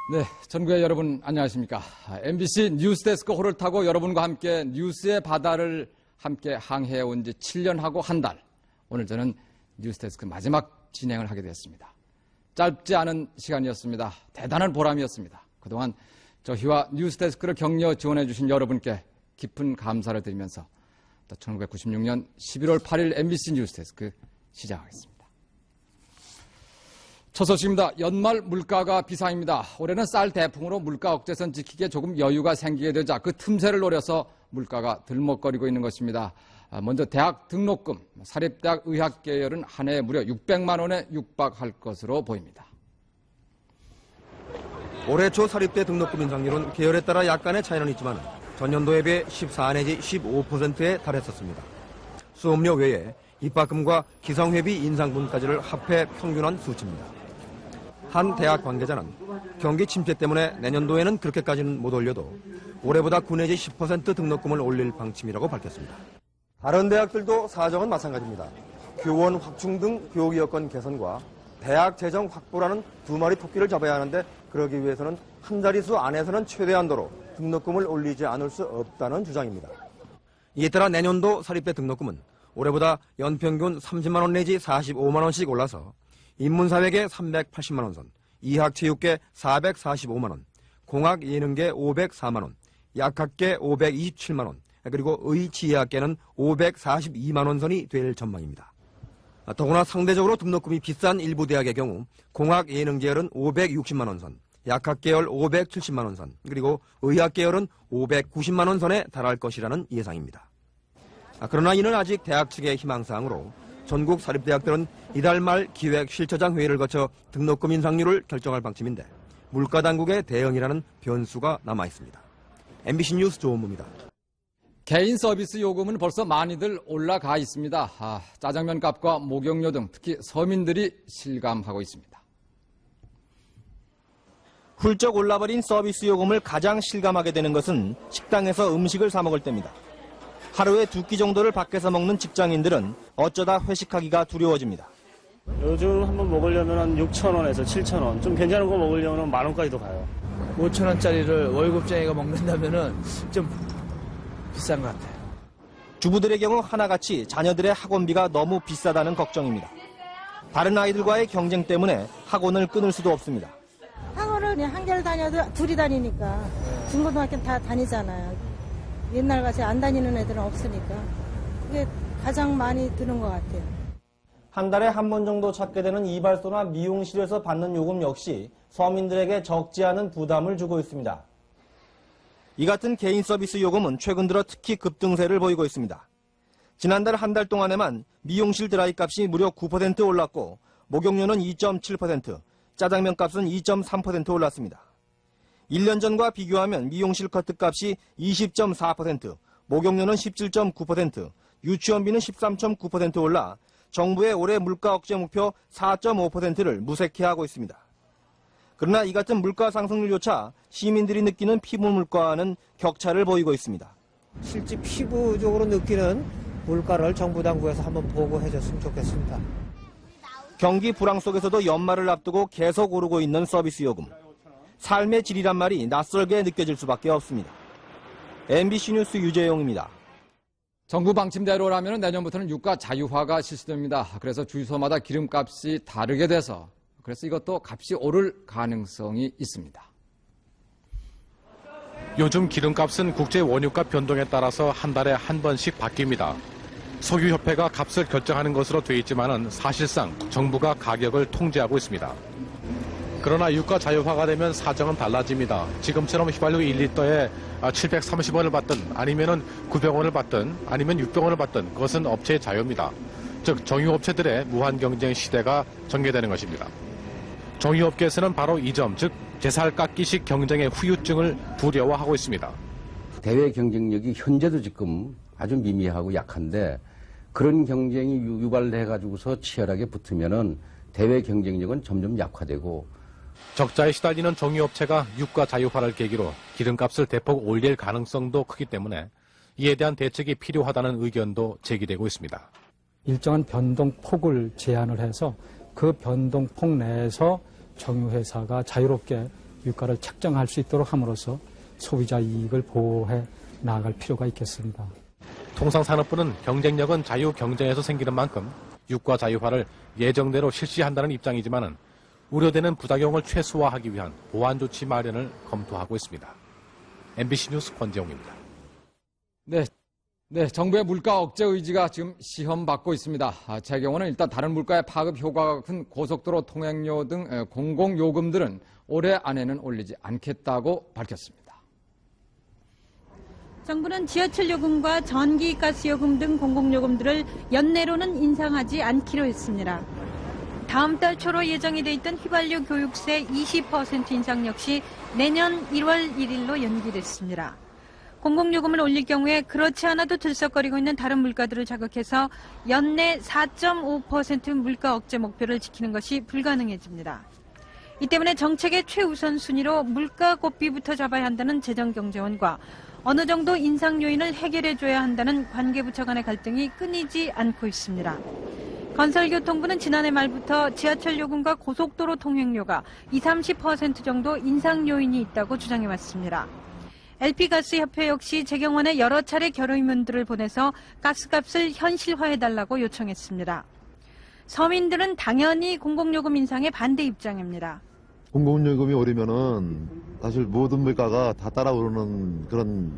네, 전국의 여러분 안녕하십니까. MBC 뉴스데스크 호를 타고 여러분과 함께 뉴스의 바다를 함께 항해해온 지 7년하고 한 달. 오늘 저는 뉴스데스크 마지막 진행을 하게 되었습니다. 짧지 않은 시간이었습니다. 대단한 보람이었습니다. 그동안 저희와 뉴스데스크를 격려 지원해 주신 여러분께 깊은 감사를 드리면서 1996년 11월 8일 MBC 뉴스데스크 시작하겠습니다. 첫 소식입니다. 연말 물가가 비상입니다. 올해는 쌀 대풍으로 물가 억제선 지키기에 조금 여유가 생기게 되자 그 틈새를 노려서 물가가 들먹거리고 있는 것입니다. 먼저 대학 등록금, 사립대학 의학계열은 한 해에 무려 600만 원에 육박할 것으로 보입니다. 올해 초 사립대 등록금 인상률은 계열에 따라 약간의 차이는 있지만 전년도에 비해 14 내지 15%에 달했었습니다. 수업료 외에 입학금과 기상회비 인상분까지를 합해 평균한 수치입니다. 한 대학 관계자는 경기 침체 때문에 내년도에는 그렇게까지는 못 올려도 올해보다 9 내지 10% 등록금을 올릴 방침이라고 밝혔습니다. 다른 대학들도 사정은 마찬가지입니다. 교원 확충 등 교육 여건 개선과 대학 재정 확보라는 두 마리 토끼를 잡아야 하는데 그러기 위해서는 한 자릿수 안에서는 최대한도로 등록금을 올리지 않을 수 없다는 주장입니다. 이에 따라 내년도 사립대 등록금은 올해보다 연평균 30만 원 내지 45만 원씩 올라서 인문사회계 380만 원 선, 이학체육계 445만 원, 공학예능계 504만 원, 약학계 527만 원, 그리고 의치의학계는 542만 원 선이 될 전망입니다. 더구나 상대적으로 등록금이 비싼 일부 대학의 경우 공학예능계열은 560만 원 선, 약학계열 570만 원 선, 그리고 의학계열은 590만 원 선에 달할 것이라는 예상입니다. 그러나 이는 아직 대학 측의 희망사항으로 전국 사립대학들은 이달 말 기획실처장 회의를 거쳐 등록금 인상률을 결정할 방침인데 물가당국의 대응이라는 변수가 남아있습니다. MBC 뉴스 조은무입니다. 개인 서비스 요금은 벌써 많이들 올라가 있습니다. 짜장면 값과 목욕료 등 특히 서민들이 실감하고 있습니다. 훌쩍 올라버린 서비스 요금을 가장 실감하게 되는 것은 식당에서 음식을 사 먹을 때입니다. 하루에 2끼 정도를 밖에서 먹는 직장인들은 어쩌다 회식하기가 두려워집니다. 요즘 한번 먹으려면 한 6,000원에서 7,000원. 좀 괜찮은 거 먹으려면 10,000원까지도 가요. 5,000원짜리를 월급쟁이가 먹는다면은 좀 비싼 것 같아요. 주부들의 경우 하나같이 자녀들의 학원비가 너무 비싸다는 걱정입니다. 다른 아이들과의 경쟁 때문에 학원을 끊을 수도 없습니다. 학원을 한개를 다녀도 둘이 다니니까 중고등학교 다 다니잖아요. 옛날같이 안 다니는 애들은 없으니까 그게 가장 많이 드는 것 같아요. 한 달에 한 번 정도 찾게 되는 이발소나 미용실에서 받는 요금 역시 서민들에게 적지 않은 부담을 주고 있습니다. 이 같은 개인 서비스 요금은 최근 들어 특히 급등세를 보이고 있습니다. 지난달 한 달 동안에만 미용실 드라이 값이 무려 9% 올랐고 목욕료는 2.7%, 짜장면 값은 2.3% 올랐습니다. 1년 전과 비교하면 미용실 커트값이 20.4%, 목욕료는 17.9%, 유치원비는 13.9% 올라 정부의 올해 물가 억제 목표 4.5%를 무색해하고 있습니다. 그러나 이 같은 물가 상승률조차 시민들이 느끼는 피부 물가와는 격차를 보이고 있습니다. 실제 피부적으로 느끼는 물가를 정부 당국에서 한번 보고해줬으면 좋겠습니다. 경기 불황 속에서도 연말을 앞두고 계속 오르고 있는 서비스 요금. 삶의 질이란 말이 낯설게 느껴질 수밖에 없습니다. MBC 뉴스 유재용입니다. 정부 방침대로라면 내년부터는 유가 자유화가 실시됩니다. 그래서 주유소마다 기름값이 다르게 돼서 그래서 이것도 값이 오를 가능성이 있습니다. 요즘 기름값은 국제 원유값 변동에 따라서 한 달에 한 번씩 바뀝니다. 석유협회가 값을 결정하는 것으로 돼 있지만은 사실상 정부가 가격을 통제하고 있습니다. 그러나 유가 자유화가 되면 사정은 달라집니다. 지금처럼 휘발유 1리터에 730원을 받든 아니면은 900원을 받든 아니면 600원을 받든 그것은 업체의 자유입니다. 즉 정유업체들의 무한 경쟁 시대가 전개되는 것입니다. 정유업계에서는 바로 이 점, 즉 제살 깎기식 경쟁의 후유증을 두려워하고 있습니다. 대외 경쟁력이 현재도 지금 아주 미미하고 약한데 그런 경쟁이 유발해가지고서 치열하게 붙으면은 대외 경쟁력은 점점 약화되고 적자에 시달리는 정유업체가 유가 자유화를 계기로 기름값을 대폭 올릴 가능성도 크기 때문에 이에 대한 대책이 필요하다는 의견도 제기되고 있습니다. 일정한 변동폭을 제한을 해서 그 변동폭 내에서 정유회사가 자유롭게 유가를 책정할 수 있도록 함으로써 소비자 이익을 보호해 나아갈 필요가 있겠습니다. 통상산업부는 경쟁력은 자유 경쟁에서 생기는 만큼 유가 자유화를 예정대로 실시한다는 입장이지만은 우려되는 부작용을 최소화하기 위한 보완 조치 마련을 검토하고 있습니다. MBC 뉴스 권재용입니다. 네, 정부의 물가 억제 의지가 지금 시험받고 있습니다. 제 경우는 일단 다른 물가의 파급 효과가 큰 고속도로 통행료 등 공공요금들은 올해 안에는 올리지 않겠다고 밝혔습니다. 정부는 지하철 요금과 전기가스 요금 등 공공요금들을 연내로는 인상하지 않기로 했습니다. 다음 달 초로 예정이 돼 있던 휘발유 교육세 20% 인상 역시 내년 1월 1일로 연기됐습니다. 공공요금을 올릴 경우에 그렇지 않아도 들썩거리고 있는 다른 물가들을 자극해서 연내 4.5% 물가 억제 목표를 지키는 것이 불가능해집니다. 이 때문에 정책의 최우선 순위로 물가 고삐부터 잡아야 한다는 재정경제원과 어느 정도 인상 요인을 해결해줘야 한다는 관계부처 간의 갈등이 끊이지 않고 있습니다. 건설교통부는 지난해 말부터 지하철 요금과 고속도로 통행료가 20-30% 정도 인상 요인이 있다고 주장해왔습니다. LP가스협회 역시 재경원에 여러 차례 결의문들을 보내서 가스값을 현실화해달라고 요청했습니다. 서민들은 당연히 공공요금 인상에 반대 입장입니다. 공공요금이 오르면은 사실 모든 물가가 다 따라오르는 그런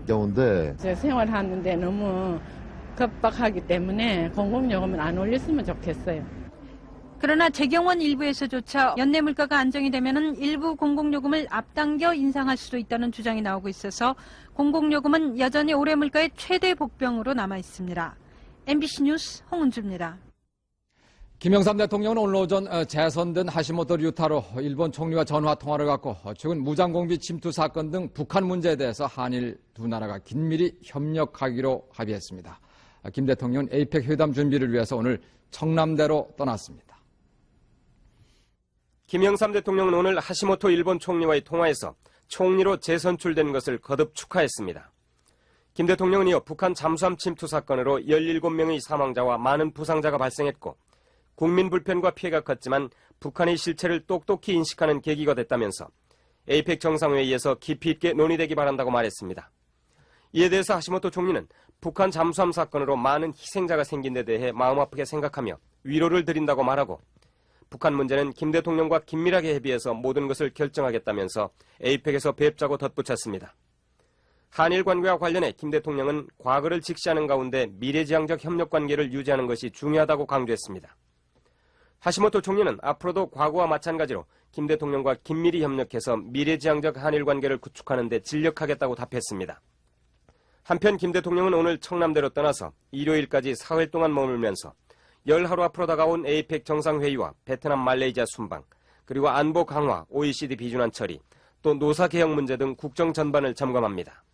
경우인데 생활하는데 너무 급박하기 때문에 공공요금을 안 올렸으면 좋겠어요. 그러나 재경원 일부에서조차 연내 물가가 안정이 되면은 일부 공공요금을 앞당겨 인상할 수도 있다는 주장이 나오고 있어서 공공요금은 여전히 올해 물가의 최대 복병으로 남아 있습니다. MBC 뉴스 홍은주입니다. 김영삼 대통령은 오늘 오전 재선된 하시모토 류타로 일본 총리와 전화 통화를 갖고 최근 무장공비 침투 사건 등 북한 문제에 대해서 한일 두 나라가 긴밀히 협력하기로 합의했습니다. 김 대통령은 에이펙 회담 준비를 위해서 오늘 청남대로 떠났습니다. 김영삼 대통령은 오늘 하시모토 일본 총리와의 통화에서 총리로 재선출된 것을 거듭 축하했습니다. 김 대통령은 이어 북한 잠수함 침투 사건으로 17명의 사망자와 많은 부상자가 발생했고 국민 불편과 피해가 컸지만 북한의 실체를 똑똑히 인식하는 계기가 됐다면서 에이펙 정상회의에서 깊이 있게 논의되기 바란다고 말했습니다. 이에 대해서 하시모토 총리는 북한 잠수함 사건으로 많은 희생자가 생긴 데 대해 마음 아프게 생각하며 위로를 드린다고 말하고 북한 문제는 김 대통령과 긴밀하게 협의해서 모든 것을 결정하겠다면서 에이펙에서 뵙자고 덧붙였습니다. 한일 관계와 관련해 김 대통령은 과거를 직시하는 가운데 미래지향적 협력관계를 유지하는 것이 중요하다고 강조했습니다. 하시모토 총리는 앞으로도 과거와 마찬가지로 김 대통령과 긴밀히 협력해서 미래지향적 한일 관계를 구축하는 데 진력하겠다고 답했습니다. 한편 김 대통령은 오늘 청남대로 떠나서 일요일까지 사흘 동안 머물면서 10하루 앞으로 다가온 에이펙 정상회의와 베트남 말레이시아 순방, 그리고 안보 강화, OECD 비준안 처리, 또 노사 개혁 문제 등 국정 전반을 점검합니다.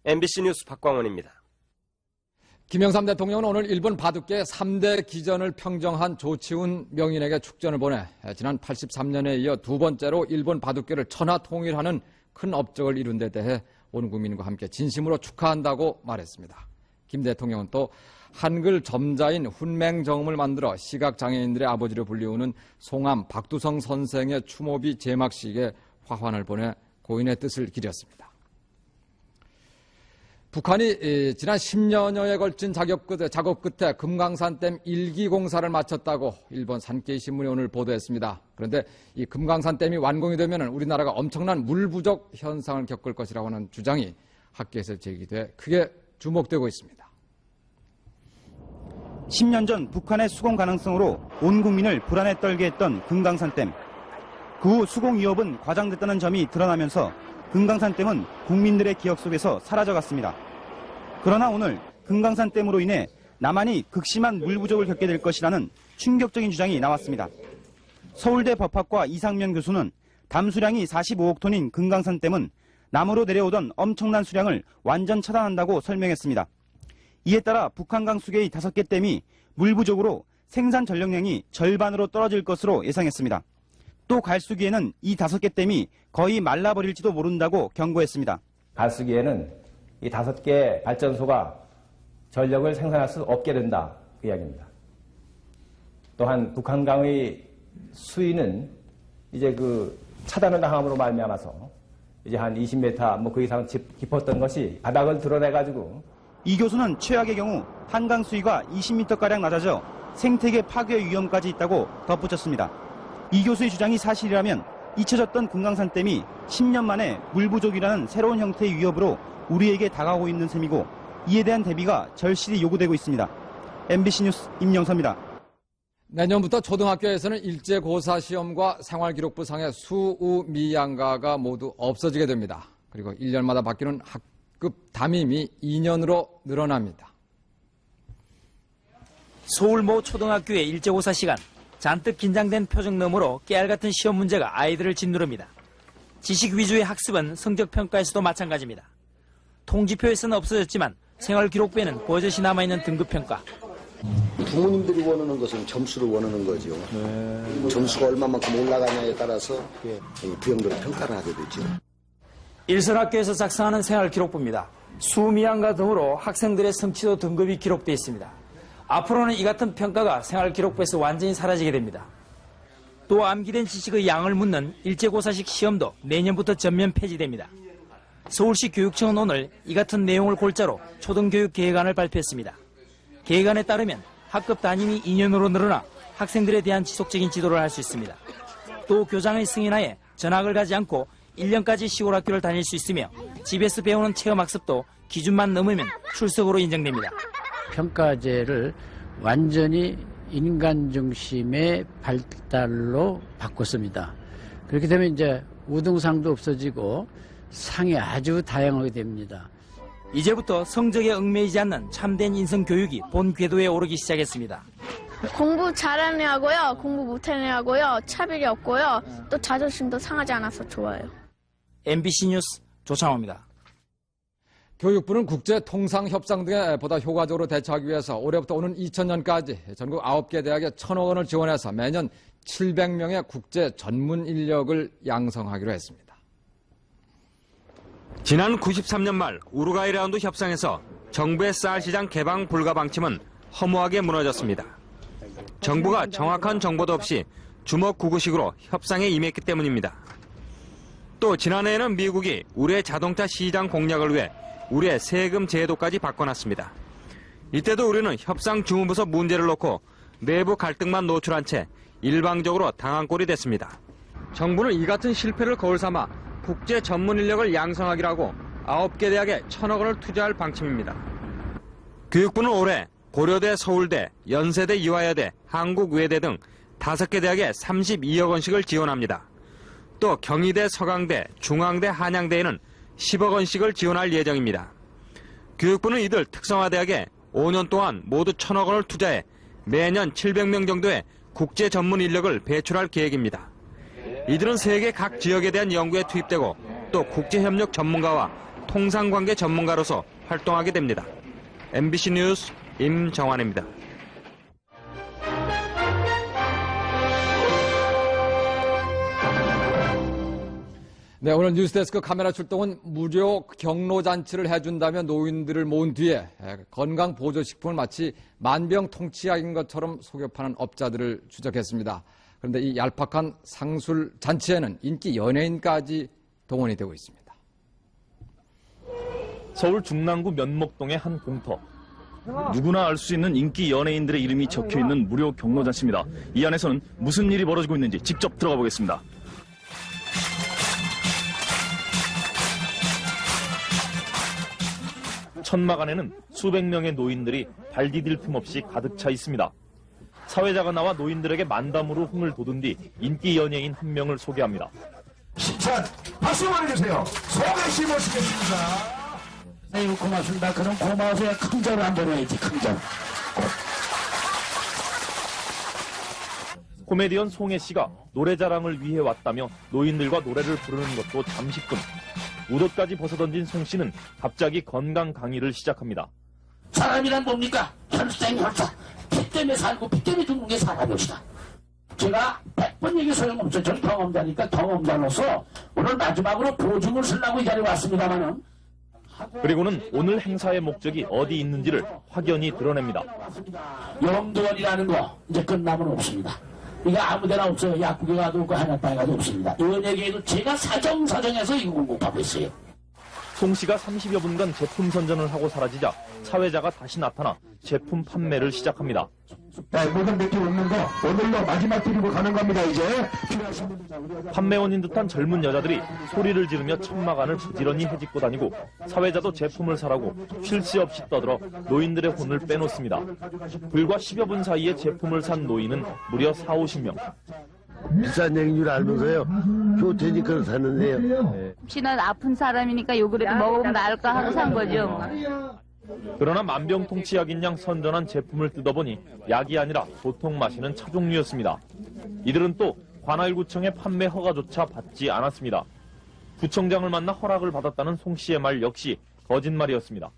MBC 뉴스 박광원입니다. 김영삼 대통령은 오늘 일본 바둑계 3대 기전을 평정한 조치훈 명인에게 축전을 보내 지난 83년에 이어 두 번째로 일본 바둑계를 천하 통일하는 큰 업적을 이룬 데 대해 온 국민과 함께 진심으로 축하한다고 말했습니다. 김 대통령은 또 한글 점자인 훈맹정음을 만들어 시각장애인들의 아버지로 불리우는 송암 박두성 선생의 추모비 제막식에 화환을 보내 고인의 뜻을 기렸습니다. 북한이 지난 10년여에 걸친 작업 끝에 금강산댐 1기 공사를 마쳤다고 일본 산케이 신문이 오늘 보도했습니다. 그런데 이 금강산댐이 완공이 되면 우리나라가 엄청난 물 부족 현상을 겪을 것이라고 하는 주장이 학계에서 제기돼 크게 주목되고 있습니다. 10년 전 북한의 수공 가능성으로 온 국민을 불안에 떨게 했던 금강산댐. 그 후 수공 위협은 과장됐다는 점이 드러나면서 금강산댐은 국민들의 기억 속에서 사라져갔습니다. 그러나 오늘 금강산댐으로 인해 남한이 극심한 물 부족을 겪게 될 것이라는 충격적인 주장이 나왔습니다. 서울대 법학과 이상면 교수는 담수량이 45억 톤인 금강산댐은 남으로 내려오던 엄청난 수량을 완전 차단한다고 설명했습니다. 이에 따라 북한강 수계의 5개 댐이 물 부족으로 생산 전력량이 절반으로 떨어질 것으로 예상했습니다. 또 갈수기에는 이 5개 댐이 거의 말라버릴지도 모른다고 경고했습니다. 갈수기에는 이 5개 발전소가 전력을 생산할 수 없게 된다, 그 이야기입니다. 또한 북한강의 수위는 이제 차단을 당함으로 말미암아서 이제 한 20m 뭐 그 이상 깊었던 것이 바닥을 드러내가지고 이 교수는 최악의 경우 한강 수위가 20m가량 낮아져 생태계 파괴 위험까지 있다고 덧붙였습니다. 이 교수의 주장이 사실이라면 잊혀졌던 금강산댐이 10년 만에 물 부족이라는 새로운 형태의 위협으로 우리에게 다가오고 있는 셈이고 이에 대한 대비가 절실히 요구되고 있습니다. MBC 뉴스 임영서입니다. 내년부터 초등학교에서는 일제고사 시험과 생활기록부 상의 수우 미양가가 모두 없어지게 됩니다. 그리고 1년마다 바뀌는 학급 담임이 2년으로 늘어납니다. 서울 모 초등학교의 일제고사 시간, 잔뜩 긴장된 표정 너머로 깨알같은 시험 문제가 아이들을 짓누릅니다. 지식 위주의 학습은 성적평가에서도 마찬가지입니다. 통지표에서는 없어졌지만 생활기록부에는 버젓이 남아있는 등급평가. 부모님들이 원하는 것은 점수를 원하는 거죠. 점수가 얼마만큼 올라가냐에 따라서 부형들은 평가를 하게 되죠. 일선학교에서 작성하는 생활기록부입니다. 수미양과 등으로 학생들의 성취도 등급이 기록되어 있습니다. 앞으로는 이 같은 평가가 생활기록부에서 완전히 사라지게 됩니다. 또 암기된 지식의 양을 묻는 일제고사식 시험도 내년부터 전면 폐지됩니다. 서울시 교육청은 오늘 이 같은 내용을 골자로 초등교육계획안을 발표했습니다. 계획안에 따르면 학급 담임이 2년으로 늘어나 학생들에 대한 지속적인 지도를 할 수 있습니다. 또 교장의 승인하에 전학을 가지 않고 1년까지 시골학교를 다닐 수 있으며 집에서 배우는 체험학습도 기준만 넘으면 출석으로 인정됩니다. 평가제를 완전히 인간 중심의 발달로 바꿨습니다. 그렇게 되면 이제 우등상도 없어지고 상이 아주 다양하게 됩니다. 이제부터 성적에 얽매이지 않는 참된 인성교육이 본 궤도에 오르기 시작했습니다. 공부 잘하는 애하고요, 공부 못하는 애하고요, 차별이 없고요, 또 자존심도 상하지 않아서 좋아요. MBC 뉴스 조창호입니다. 교육부는 국제 통상 협상 등에 보다 효과적으로 대처하기 위해서 올해부터 오는 2000년까지 전국 9개 대학에 1,000억 원을 지원해서 매년 700명의 국제 전문 인력을 양성하기로 했습니다. 지난 93년 말 우루과이 라운드 협상에서 정부의 쌀 시장 개방 불가 방침은 허무하게 무너졌습니다. 정부가 정확한 정보도 없이 주먹구구식으로 협상에 임했기 때문입니다. 또 지난해에는 미국이 우리의 자동차 시장 공략을 위해 우리의 세금 제도까지 바꿔놨습니다. 이때도 우리는 협상 주무부서 문제를 놓고 내부 갈등만 노출한 채 일방적으로 당한 꼴이 됐습니다. 정부는 이 같은 실패를 거울 삼아 국제 전문 인력을 양성하기로 하고 9개 대학에 1,000억 원을 투자할 방침입니다. 교육부는 올해 고려대, 서울대, 연세대, 이화여대, 한국외대 등 5개 대학에 32억 원씩을 지원합니다. 또 경희대, 서강대, 중앙대, 한양대에는 10억 원씩을 지원할 예정입니다. 교육부는 이들 특성화대학에 5년 동안 모두 1,000억 원을 투자해 매년 700명 정도의 국제 전문 인력을 배출할 계획입니다. 이들은 세계 각 지역에 대한 연구에 투입되고 또 국제협력 전문가와 통상관계 전문가로서 활동하게 됩니다. MBC 뉴스 임정환입니다. 네, 오늘 뉴스데스크 카메라 출동은 무료 경로잔치를 해준다며 노인들을 모은 뒤에 건강보조식품을 마치 만병통치약인 것처럼 속여 파는 업자들을 추적했습니다. 그런데 이 얄팍한 상술 잔치에는 인기 연예인까지 동원이 되고 있습니다. 서울 중랑구 면목동의 한 공터. 누구나 알 수 있는 인기 연예인들의 이름이 적혀있는 무료 경로잔치입니다. 이 안에서는 무슨 일이 벌어지고 있는지 직접 들어가 보겠습니다. 천막 안에는 수백 명의 노인들이 발 디딜 틈 없이 가득 차 있습니다. 사회자가 나와 노인들에게 만담으로 흥을 돋운 뒤 인기 연예인 한 명을 소개합니다. 칭찬 박수 보내주세요. 소개시 모시겠습니다. 아이고 고맙습니다. 그럼 고마워서 큰 절을 한번 해야지. 큰 절. 코미디언 송혜 씨가 노래 자랑을 위해 왔다며 노인들과 노래를 부르는 것도 잠시뿐. 우도까지 벗어던진 송 씨는 갑자기 건강 강의를 시작합니다. 사람이란 뭡니까? 혈생 혈사. 피 때문에 살고 피 때문에 죽는 게 사람이옵시다. 제가 100번 얘기 소용없죠. 전 경험자니까 경험자로서 오늘 마지막으로 보증을 쓰려고 이 자리에 왔습니다만은. 그리고는 오늘 행사의 목적이 어디 있는지를 확연히 드러냅니다. 영도원이라는 거 이제 끝나면 없습니다. 이게 아무데나 없어요. 약국에 가도 없고 한약방에 가도 없습니다. 의원에게도 제가 사정해서 이거 공급하고 있어요. 송 씨가 30여 분간 제품 선전을 하고 사라지자 사회자가 다시 나타나 제품 판매를 시작합니다. 모든 몇개 없는 거 오늘로 마지막 드리고 가는 겁니다. 이제 판매원인 듯한 젊은 여자들이 소리를 지르며 천막안을 부지런히 헤집고 다니고 사회자도 제품을 사라고 쉴 새 없이 떠들어 노인들의 혼을 빼놓습니다. 불과 10여 분 사이에 제품을 산 노인은 무려 40-50명. 비싼 얘기인 줄 알면서요. 좋대니까 샀는데요. 혹시나 아픈 사람이니까 요 그래도 먹으면 나을까 하고 산 거죠. 그러나 만병통치약인 양 선전한 제품을 뜯어보니 약이 아니라 보통 마시는 차 종류였습니다. 이들은 또 관할구청의 판매 허가조차 받지 않았습니다. 구청장을 만나 허락을 받았다는 송 씨의 말 역시 거짓말이었습니다.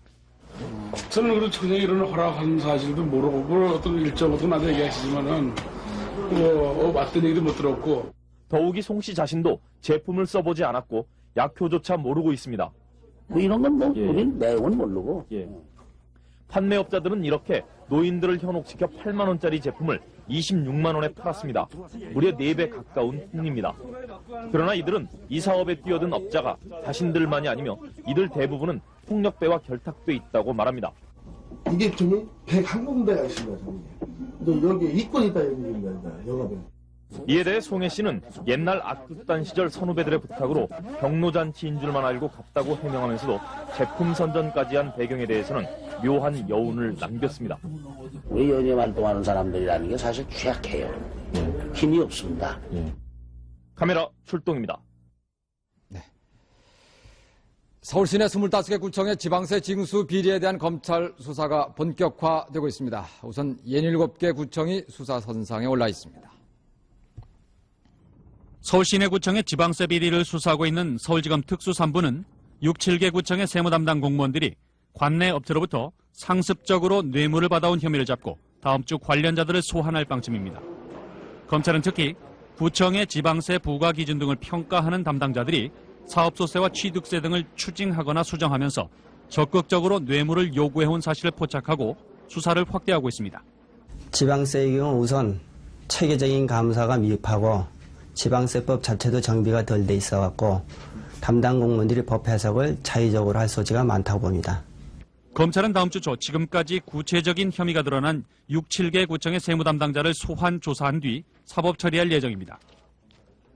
저는 그런 청장이 이런 허락한 사실도 모르고 어떤 일정부터 나한테 얘기하시지만은 맞던 얘기도 못 들었고. 더욱이 송 씨 자신도 제품을 써보지 않았고 약효조차 모르고 있습니다. 뭐 이런 건 우린 내용은 모르고. 판매업자들은 이렇게 노인들을 현혹시켜 8만 원짜리 제품을 26만 원에 팔았습니다. 무려 4배 가까운 흥입니다. 그러나 이들은 이 사업에 뛰어든 업자가 자신들만이 아니며 이들 대부분은 폭력배와 결탁돼 있다고 말합니다. 이게 좀 101군데가 있습니다. 또 여기 이권이 있다 얘기입니다. 영업에. 이에 대해 송혜 씨는 옛날 악극단 시절 선후배들의 부탁으로 경로잔치인 줄만 알고 갔다고 해명하면서도 제품 선전까지 한 배경에 대해서는 묘한 여운을 남겼습니다. 우리 연예 활동하는 사람들이라는 게 사실 취약해요. 힘이 없습니다. 카메라 출동입니다. 서울 시내 25개 구청의 지방세 징수 비리에 대한 검찰 수사가 본격화되고 있습니다. 우선 67개 구청이 수사 선상에 올라 있습니다. 서울 시내구청의 지방세 비리를 수사하고 있는 서울지검 특수본부는 6-7개 구청의 세무 담당 공무원들이 관내 업체로부터 상습적으로 뇌물을 받아온 혐의를 잡고 다음 주 관련자들을 소환할 방침입니다. 검찰은 특히 구청의 지방세 부과 기준 등을 평가하는 담당자들이 사업소세와 취득세 등을 추징하거나 수정하면서 적극적으로 뇌물을 요구해온 사실을 포착하고 수사를 확대하고 있습니다. 지방세의 경우 우선 체계적인 감사가 미흡하고 지방세법 자체도 정비가 덜 돼 있어갖고 담당 공무원들이 법 해석을 자의적으로 할 소지가 많다고 봅니다. 검찰은 다음 주 초 지금까지 구체적인 혐의가 드러난 6-7개 구청의 세무 담당자를 소환 조사한 뒤 사법 처리할 예정입니다.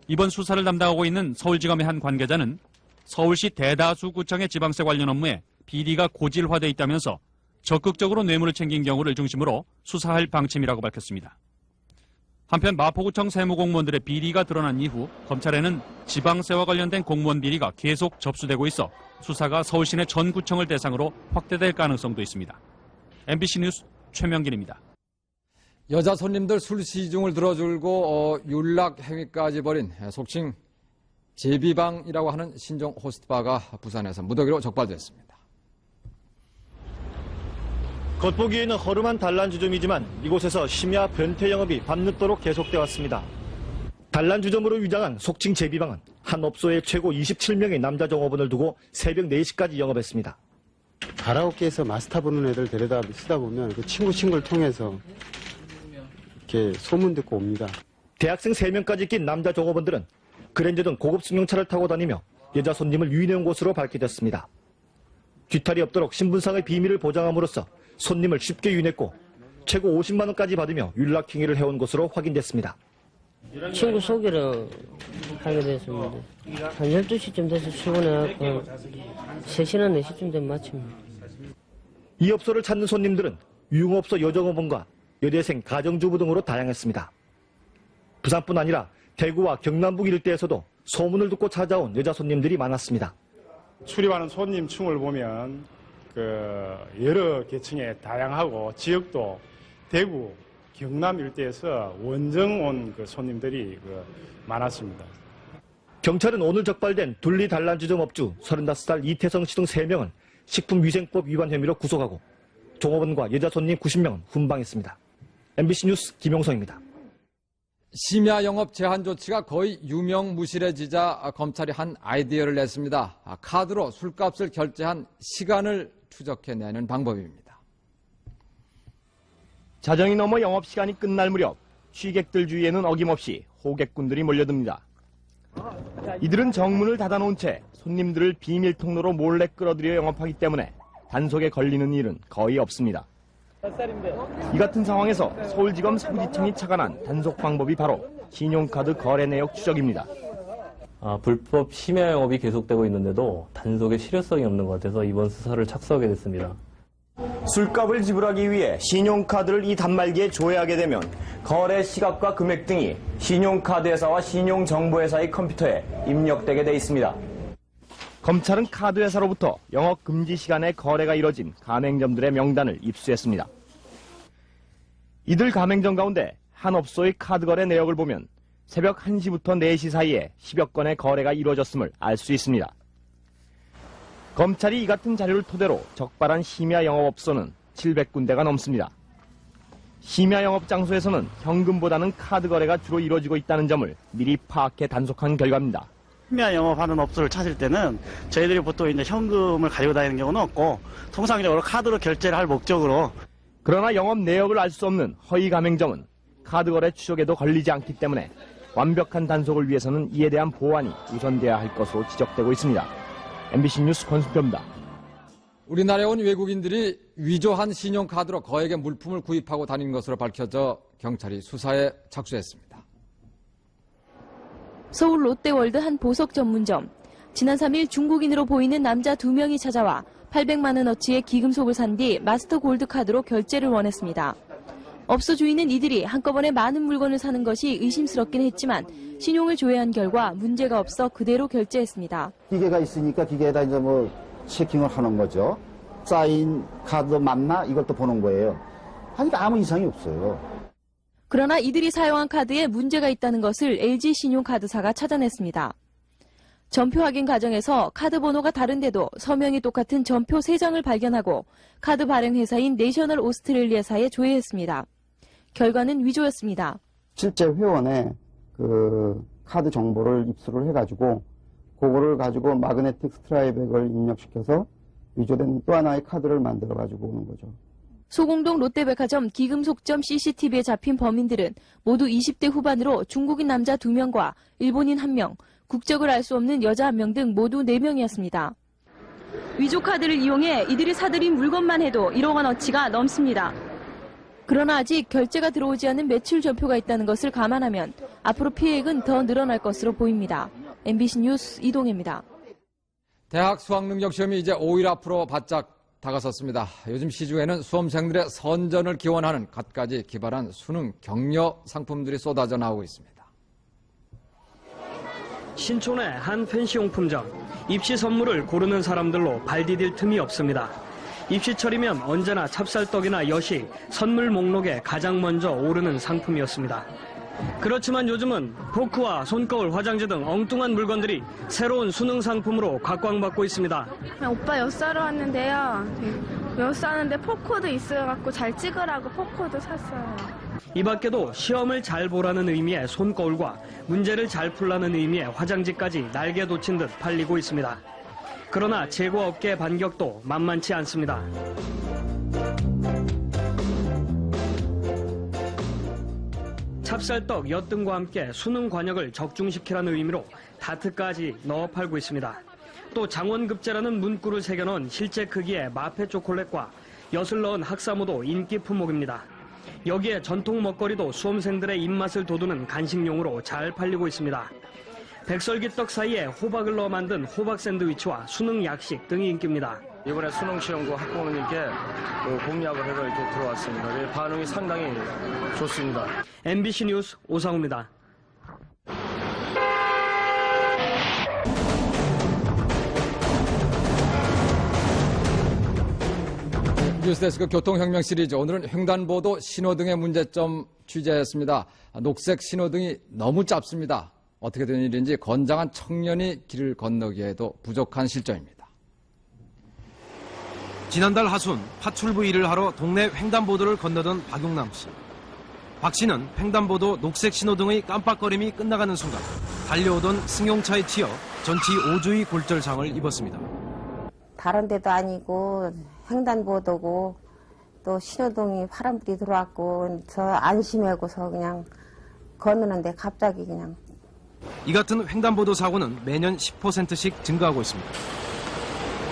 이번 수사를 담당하고 있는 서울지검의 한 관계자는 서울시 대다수 구청의 지방세 관련 업무에 비리가 고질화돼 있다면서 적극적으로 뇌물을 챙긴 경우를 중심으로 수사할 방침이라고 밝혔습니다. 한편 마포구청 세무공무원들의 비리가 드러난 이후 검찰에는 지방세와 관련된 공무원 비리가 계속 접수되고 있어 수사가 서울 시내 전 구청을 대상으로 확대될 가능성도 있습니다. MBC 뉴스 최명길입니다. 여자 손님들 술 시중을 들어줄고 윤락 행위까지 벌인 속칭 제비방이라고 하는 신종 호스트바가 부산에서 무더기로 적발됐습니다. 겉보기에는 허름한 단란주점이지만 이곳에서 심야 변태 영업이 밤늦도록 계속돼 왔습니다. 단란주점으로 위장한 속칭 제비방은 한 업소에 최고 27명의 남자 종업원을 두고 새벽 4시까지 영업했습니다. 가라오케에서 마스터 보는 애들 데려다 쓰다 보면 그 친구를 통해서 이렇게 소문 듣고 옵니다. 대학생 3명까지 낀 남자 종업원들은 그랜저 등 고급 승용차를 타고 다니며 여자 손님을 유인해온 곳으로 밝혀졌습니다. 뒤탈이 없도록 신분상의 비밀을 보장함으로써 손님을 쉽게 유인했고 최고 50만 원까지 받으며 윤락 행위를 해온 것으로 확인됐습니다. 친구 소개를 하게 됐습니다. 한 12시쯤 돼서 출근해갖고 3시나 4시쯤 되면 마칩니다. 이 업소를 찾는 손님들은 유흥업소 여정업원과 여대생 가정주부 등으로 다양했습니다. 부산뿐 아니라 대구와 경남북 일대에서도 소문을 듣고 찾아온 여자 손님들이 많았습니다. 출입하는 손님 층을 보면 여러 계층의 다양하고 지역도 대구, 경남 일대에서 원정 온 손님들이 많았습니다. 경찰은 오늘 적발된 둘리 단란주점 업주 35살 이태성 씨 등 3명을 식품위생법 위반 혐의로 구속하고 종업원과 여자 손님 90명은 훈방했습니다. MBC 뉴스 김용성입니다. 심야 영업 제한 조치가 거의 유명무실해지자 검찰이 한 아이디어를 냈습니다. 카드로 술값을 결제한 시간을 추적해내는 방법입니다. 자정이 넘어 영업시간이 끝날 무렵 취객들 주위에는 어김없이 호객꾼들이 몰려듭니다. 이들은 정문을 닫아놓은 채 손님들을 비밀 통로로 몰래 끌어들여 영업하기 때문에 단속에 걸리는 일은 거의 없습니다. 이 같은 상황에서 서울지검 서구지청이 착안한 단속 방법이 바로 신용카드 거래 내역 추적입니다. 불법 심야 영업이 계속되고 있는데도 단속에 실효성이 없는 것 같아서 이번 수사를 착수하게 됐습니다. 술값을 지불하기 위해 신용카드를 이 단말기에 조회하게 되면 거래 시각과 금액 등이 신용카드회사와 신용정보회사의 컴퓨터에 입력되게 돼 있습니다. 검찰은 카드회사로부터 영업 금지 시간에 거래가 이뤄진 가맹점들의 명단을 입수했습니다. 이들 가맹점 가운데 한 업소의 카드 거래 내역을 보면 새벽 1시부터 4시 사이에 10여 건의 거래가 이루어졌음을 알 수 있습니다. 검찰이 이 같은 자료를 토대로 적발한 심야 영업업소는 700군데가 넘습니다. 심야 영업 장소에서는 현금보다는 카드 거래가 주로 이루어지고 있다는 점을 미리 파악해 단속한 결과입니다. 심야 영업하는 업소를 찾을 때는 저희들이 보통 이제 현금을 가지고 다니는 경우는 없고 통상적으로 카드로 결제를 할 목적으로. 그러나 영업 내역을 알 수 없는 허위 가맹점은 카드 거래 추적에도 걸리지 않기 때문에 완벽한 단속을 위해서는 이에 대한 보완이 우선돼야 할 것으로 지적되고 있습니다. MBC 뉴스 권순표입니다. 우리나라에 온 외국인들이 위조한 신용카드로 거액의 물품을 구입하고 다닌 것으로 밝혀져 경찰이 수사에 착수했습니다. 서울 롯데월드 한 보석 전문점. 지난 3일 중국인으로 보이는 남자 2명이 찾아와 800만 원어치의 기금속을 산 뒤 마스터 골드 카드로 결제를 원했습니다. 업소 주인은 이들이 한꺼번에 많은 물건을 사는 것이 의심스럽긴 했지만 신용을 조회한 결과 문제가 없어 그대로 결제했습니다. 기계가 있으니까 기계에다 이제 뭐 체킹을 하는 거죠. 사인 카드 맞나 이걸 또 보는 거예요. 하니까 아무 이상이 없어요. 그러나 이들이 사용한 카드에 문제가 있다는 것을 LG 신용카드사가 찾아냈습니다. 전표 확인 과정에서 카드 번호가 다른데도 서명이 똑같은 전표 3장을 발견하고 카드 발행 회사인 내셔널 오스트레일리아사에 조회했습니다. 결과는 위조였습니다. 실제 회원의 그 카드 정보를 입수를 해가지고 그거를 가지고 마그네틱 스트라이백을 입력시켜서 위조된 또 하나의 카드를 만들어가지고 오는 거죠. 소공동 롯데백화점 기금속점 CCTV에 잡힌 범인들은 모두 20대 후반으로 중국인 남자 2명과 일본인 1명, 국적을 알 수 없는 여자 1명 등 모두 4명이었습니다. 위조 카드를 이용해 이들이 사들인 물건만 해도 1억 원어치가 넘습니다. 그러나 아직 결제가 들어오지 않은 매출 전표가 있다는 것을 감안하면 앞으로 피해액은 더 늘어날 것으로 보입니다. MBC 뉴스 이동혜입니다. 대학 수학능력시험이 이제 5일 앞으로 바짝 다가섰습니다. 요즘 시중에는 수험생들의 선전을 기원하는 갖가지 기발한 수능 격려 상품들이 쏟아져 나오고 있습니다. 신촌의 한 펜시용품점. 입시 선물을 고르는 사람들로 발 디딜 틈이 없습니다. 입시철이면 언제나 찹쌀떡이나 여시, 선물 목록에 가장 먼저 오르는 상품이었습니다. 그렇지만 요즘은 포크와 손거울, 화장지 등 엉뚱한 물건들이 새로운 수능 상품으로 각광받고 있습니다. 오빠 엿사러 왔는데요. 엿사는데 포크도 있어갖고 잘 찍으라고 포크도 샀어요. 이 밖에도 시험을 잘 보라는 의미의 손거울과 문제를 잘 풀라는 의미의 화장지까지 날개 돋친 듯 팔리고 있습니다. 그러나 제과업계의 반격도 만만치 않습니다. 찹쌀떡, 엿 등과 함께 수능 관역을 적중시키라는 의미로 다트까지 넣어 팔고 있습니다. 또 장원급제라는 문구를 새겨넣은 실제 크기의 마페 초콜릿과 엿을 넣은 학사모도 인기 품목입니다. 여기에 전통 먹거리도 수험생들의 입맛을 돋우는 간식용으로 잘 팔리고 있습니다. 백설기떡 사이에 호박을 넣어 만든 호박 샌드위치와 수능 약식 등이 인기입니다. 이번에 수능 시험고 학부모님께 공약을 해서 이렇게 들어왔습니다. 반응이 상당히 좋습니다. MBC 뉴스 오상우입니다. 뉴스데스크 교통혁명 시리즈, 오늘은 횡단보도 신호등의 문제점 취재했습니다. 녹색 신호등이 너무 짧습니다. 어떻게 된 일인지 건장한 청년이 길을 건너기에도 부족한 실정입니다. 지난달 하순 파출부 일을 하러 동네 횡단보도를 건너던 박용남 씨. 박 씨는 횡단보도 녹색 신호등의 깜빡거림이 끝나가는 순간 달려오던 승용차에 튀어 전치 5주의 골절상을 입었습니다. 다른 데도 아니고 횡단보도고 또 신호등이 파란불이 들어왔고 저 안심하고서 그냥 건너는데 갑자기 그냥. 이 같은 횡단보도 사고는 매년 10%씩 증가하고 있습니다.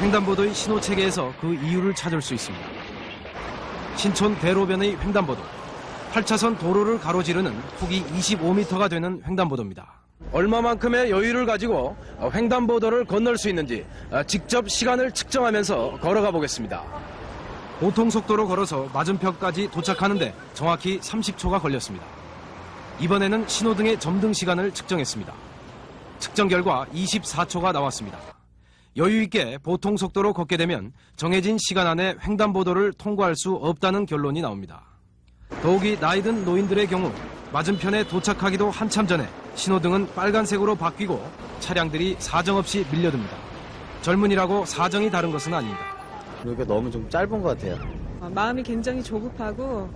횡단보도의 신호체계에서 그 이유를 찾을 수 있습니다. 신촌 대로변의 횡단보도, 8차선 도로를 가로지르는 폭이 25m가 되는 횡단보도입니다. 얼마만큼의 여유를 가지고 횡단보도를 건널 수 있는지 직접 시간을 측정하면서 걸어가 보겠습니다. 보통 속도로 걸어서 맞은편까지 도착하는데 정확히 30초가 걸렸습니다. 이번에는 신호등의 점등 시간을 측정했습니다. 측정 결과 24초가 나왔습니다. 여유 있게 보통 속도로 걷게 되면 정해진 시간 안에 횡단보도를 통과할 수 없다는 결론이 나옵니다. 더욱이 나이든 노인들의 경우 맞은편에 도착하기도 한참 전에 신호등은 빨간색으로 바뀌고 차량들이 사정없이 밀려듭니다. 젊은이라고 사정이 다른 것은 아닙니다. 이게 너무 좀 짧은 것 같아요. 마음이 굉장히 조급하고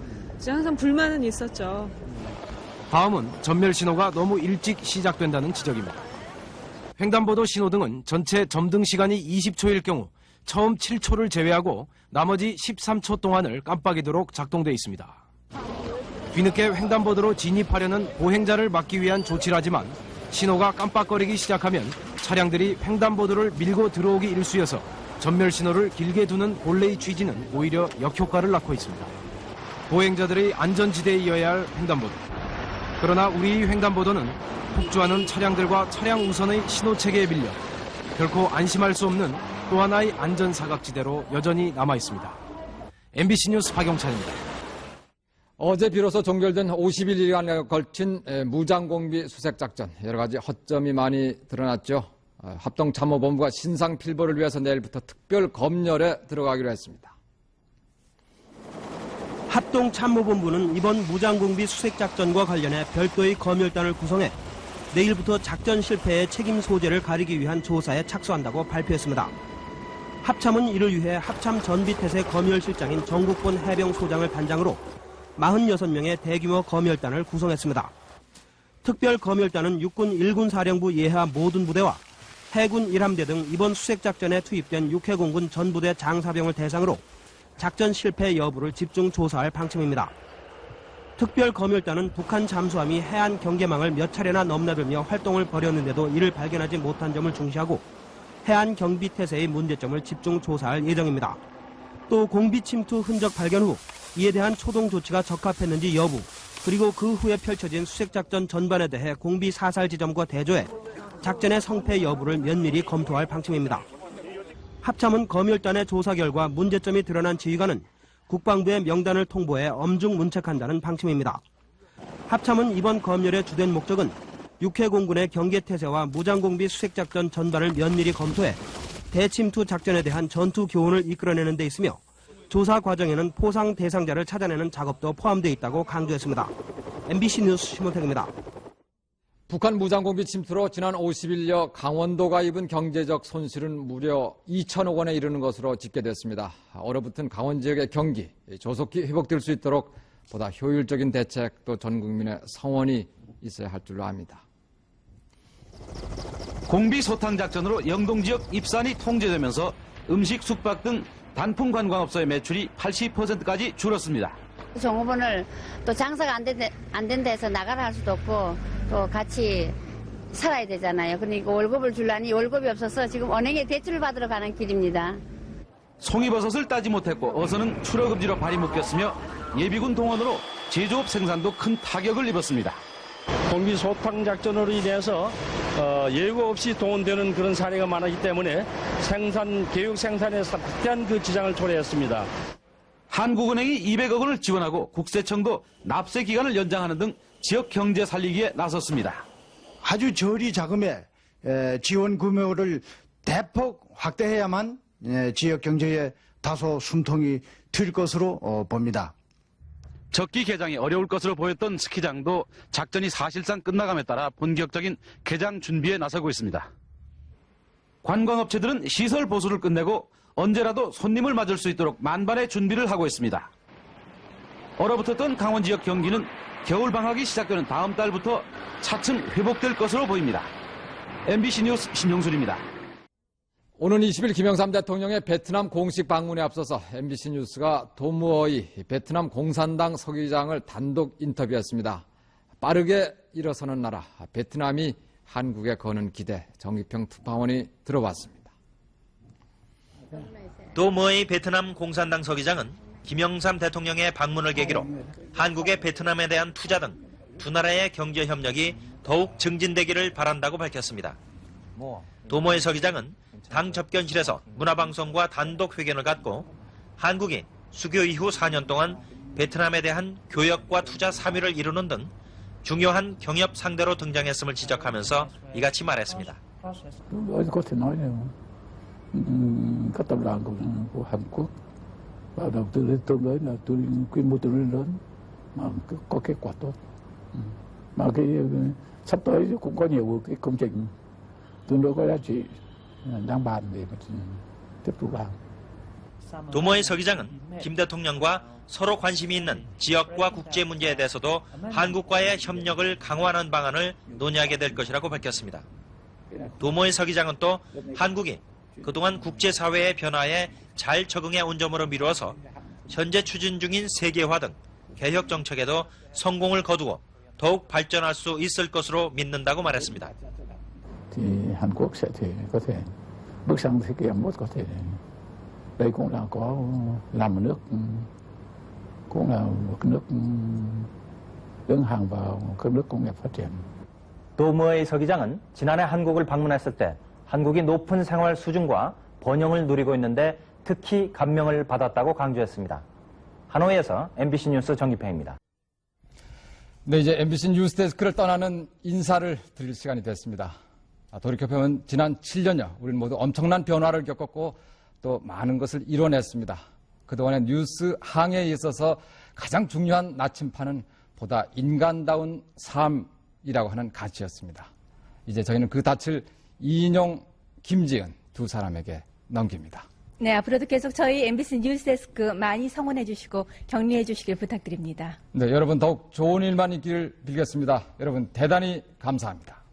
항상 불만은 있었죠. 다음은 전멸 신호가 너무 일찍 시작된다는 지적입니다. 횡단보도 신호등은 전체 점등 시간이 20초일 경우 처음 7초를 제외하고 나머지 13초 동안을 깜빡이도록 작동돼 있습니다. 뒤늦게 횡단보도로 진입하려는 보행자를 막기 위한 조치라지만 신호가 깜빡거리기 시작하면 차량들이 횡단보도를 밀고 들어오기 일쑤여서 전멸 신호를 길게 두는 본래의 취지는 오히려 역효과를 낳고 있습니다. 보행자들의 안전지대에 이어야 할 횡단보도. 그러나 우리 횡단보도는 폭주하는 차량들과 차량 우선의 신호체계에 밀려 결코 안심할 수 없는 또 하나의 안전사각지대로 여전히 남아 있습니다. MBC 뉴스 박용찬입니다. 어제 비로소 종결된 51일간에 걸친 무장공비 수색작전, 여러 가지 허점이 많이 드러났죠. 합동참모본부가 신상필보를 위해서 내일부터 특별 검열에 들어가기로 했습니다. 합동참모본부는 이번 무장공비 수색작전과 관련해 별도의 검열단을 구성해 내일부터 작전 실패의 책임 소재를 가리기 위한 조사에 착수한다고 발표했습니다. 합참은 이를 위해 합참 전비태세 검열실장인 정국본 해병소장을 단장으로 46명의 대규모 검열단을 구성했습니다. 특별 검열단은 육군 1군 사령부 예하 모든 부대와 해군 1함대 등 이번 수색작전에 투입된 육해공군 전부대 장사병을 대상으로 작전 실패 여부를 집중 조사할 방침입니다. 특별 검열단은 북한 잠수함이 해안 경계망을 몇 차례나 넘나들며 활동을 벌였는데도 이를 발견하지 못한 점을 중시하고 해안 경비 태세의 문제점을 집중 조사할 예정입니다. 또 공비 침투 흔적 발견 후 이에 대한 초동 조치가 적합했는지 여부, 그리고 그 후에 펼쳐진 수색작전 전반에 대해 공비 사살 지점과 대조해 작전의 성패 여부를 면밀히 검토할 방침입니다. 합참은 검열단의 조사 결과 문제점이 드러난 지휘관은 국방부에 명단을 통보해 엄중 문책한다는 방침입니다. 합참은 이번 검열의 주된 목적은 육해공군의 경계태세와 무장공비 수색작전 전반을 면밀히 검토해 대침투 작전에 대한 전투 교훈을 이끌어내는 데 있으며 조사 과정에는 포상 대상자를 찾아내는 작업도 포함되어 있다고 강조했습니다. MBC 뉴스 심원택입니다. 북한 무장공비 침투로 지난 50일여 강원도가 입은 경제적 손실은 무려 2천억 원에 이르는 것으로 집계됐습니다. 얼어붙은 강원 지역의 경기 조속히 회복될 수 있도록 보다 효율적인 대책, 또 전 국민의 성원이 있어야 할 줄로 압니다. 공비 소탕 작전으로 영동 지역 입산이 통제되면서 음식, 숙박 등 단품 관광업소의 매출이 80%까지 줄었습니다. 종업원을 또 장사가 안 된다 해서 나가라 할 수도 없고 또 같이 살아야 되잖아요. 그러니까 월급을 주려니 월급이 없어서 지금 은행에 대출을 받으러 가는 길입니다. 송이버섯을 따지 못했고 어선은 출하금지로 발이 묶였으며 예비군 동원으로 제조업 생산도 큰 타격을 입었습니다. 공비 소탕 작전으로 인해서 예고 없이 동원되는 그런 사례가 많았기 때문에 교육 생산에 막대한 그 지장을 초래했습니다. 한국은행이 200억 원을 지원하고 국세청도 납세 기간을 연장하는 등 지역 경제 살리기에 나섰습니다. 아주 저리 자금에 지원 규모를 대폭 확대해야만 지역 경제에 다소 숨통이 튈 것으로 봅니다. 적기 개장이 어려울 것으로 보였던 스키장도 작전이 사실상 끝나감에 따라 본격적인 개장 준비에 나서고 있습니다. 관광업체들은 시설 보수를 끝내고 언제라도 손님을 맞을 수 있도록 만반의 준비를 하고 있습니다. 얼어붙었던 강원 지역 경기는 겨울방학이 시작되는 다음 달부터 차츰 회복될 것으로 보입니다. MBC 뉴스 신용술입니다. 오는 20일 김영삼 대통령의 베트남 공식 방문에 앞서서 MBC 뉴스가 도무어이 베트남 공산당 서기장을 단독 인터뷰했습니다. 빠르게 일어서는 나라 베트남이 한국에 거는 기대, 정기평 특파원이 들어왔습니다. 도모의 베트남 공산당 서기장은 김영삼 대통령의 방문을 계기로 한국의 베트남에 대한 투자 등 두 나라의 경제 협력이 더욱 증진되기를 바란다고 밝혔습니다. 도모의 서기장은 당 접견실에서 문화방송과 단독 회견을 갖고 한국이 수교 이후 4년 동안 베트남에 대한 교역과 투자 3위를 이루는 등 중요한 경협 상대로 등장했음을 지적하면서 이같이 말했습니다. Có thể nói là các tập đoàn của Hàn Quốc vào đầu tư lên tương đối là quy mô tương đối lớn mà có kết quả tốt. Mà sắp tới cũng có nhiều cái công trình tương đối có giá trị đang bàn để tiếp tục làm. 도모의 서기장은 김 대통령과 서로 관심이 있는 지역과 국제 문제에 대해서도 한국과의 협력을 강화하는 방안을 논의하게 될 것이라고 밝혔습니다. 도모의 서기장은 또 한국이 그동안 국제사회의 변화에 잘 적응해 온 점으로 미루어서 현재 추진 중인 세계화 등 개혁 정책에도 성공을 거두고 더욱 발전할 수 있을 것으로 믿는다고 말했습니다. Thì Hàn Quốc sẽ có thể bước sang thế kỷ 21 có thể đây cũng là có làm một nước cũng là một nước đứng hàng vào các nước công nghiệp phát triển. 도모의 서기장은 지난해 한국을 방문했을 때 한국이 높은 생활 수준과 번영을 누리고 있는데 특히 감명을 받았다고 강조했습니다. 하노이에서 MBC 뉴스 정기평입니다. 네, 이제 MBC 뉴스데스크를 떠나는 인사를 드릴 시간이 됐습니다. 돌이켜보면 지난 7년여 우리는 모두 엄청난 변화를 겪었고 또 많은 것을 이뤄냈습니다. 그동안의 뉴스 항해에 있어서 가장 중요한 나침판은 보다 인간다운 삶이라고 하는 가치였습니다. 이제 저희는 그 닻을 이인용, 김지은 두 사람에게 넘깁니다. 네, 앞으로도 계속 저희 MBC 뉴스데스크 많이 성원해 주시고 격려해 주시길 부탁드립니다. 네, 여러분 더욱 좋은 일만 있기를 빌겠습니다. 여러분 대단히 감사합니다.